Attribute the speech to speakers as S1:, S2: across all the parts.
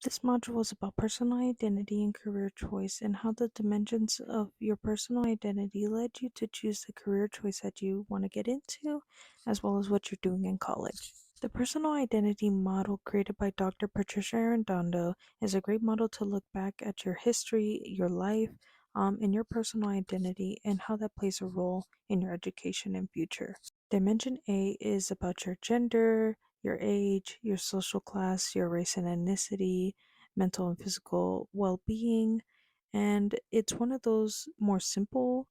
S1: This module is about personal identity and career choice and how the dimensions of your personal identity led you to choose the career choice that you want to get into, as well as what you're doing in college. The personal identity model created by Dr. Patricia Arredondo is a great model to look back at your history, your life, and your personal identity and how that plays a role in your education and future. Dimension A is about your gender, your age, your social class, your race and ethnicity, mental and physical well being. And it's one of those more simple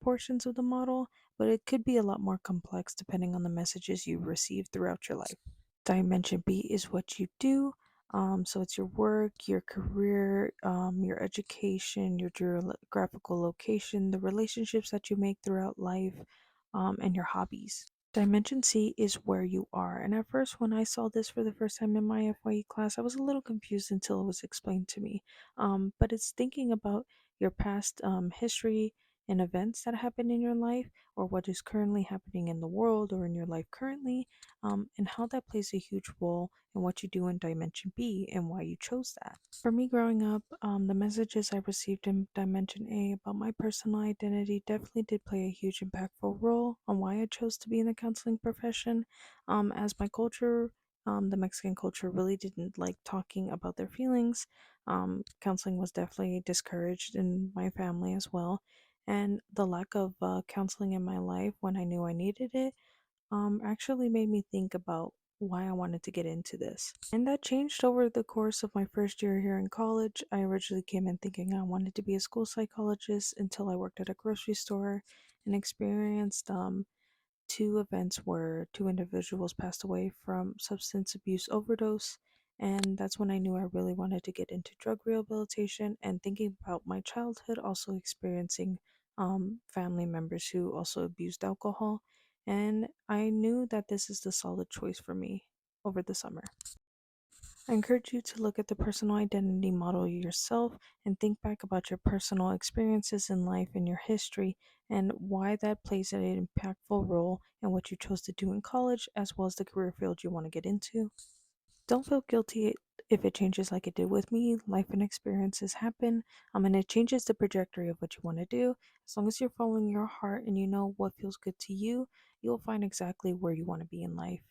S1: portions of the model, but it could be a lot more complex depending on the messages you receive throughout your life. Dimension B is what you do. So it's your work, your career, your education, your geographical location, the relationships that you make throughout life, and your hobbies. Dimension C is where you are. And at first, when I saw this for the first time in my FYE class, I was a little confused until it was explained to me. But it's thinking about your past history and events that happened in your life, or what is currently happening in the world or in your life currently, and how that plays a huge role in what you do in Dimension B and why you chose that. For me growing up, the messages I received in Dimension A about my personal identity definitely did play a huge impactful role on why I chose to be in the counseling profession. As my culture, the Mexican culture, really didn't like talking about their feelings. Counseling was definitely discouraged in my family as well. And the lack of counseling in my life when I knew I needed it actually made me think about why I wanted to get into this. And that changed over the course of my first year here in college. I originally came in thinking I wanted to be a school psychologist until I worked at a grocery store and experienced two events where two individuals passed away from substance abuse overdose. And that's when I knew I really wanted to get into drug rehabilitation and thinking about my childhood, also experiencing family members who also abused alcohol. And I knew that this is the solid choice for me over the summer. I encourage you to look at the personal identity model yourself and think back about your personal experiences in life and your history and why that plays an impactful role in what you chose to do in college as well as the career field you want to get into. Don't feel guilty if it changes like it did with me. Life and experiences happen, and it changes the trajectory of what you want to do. As long as you're following your heart and you know what feels good to you, you'll find exactly where you want to be in life.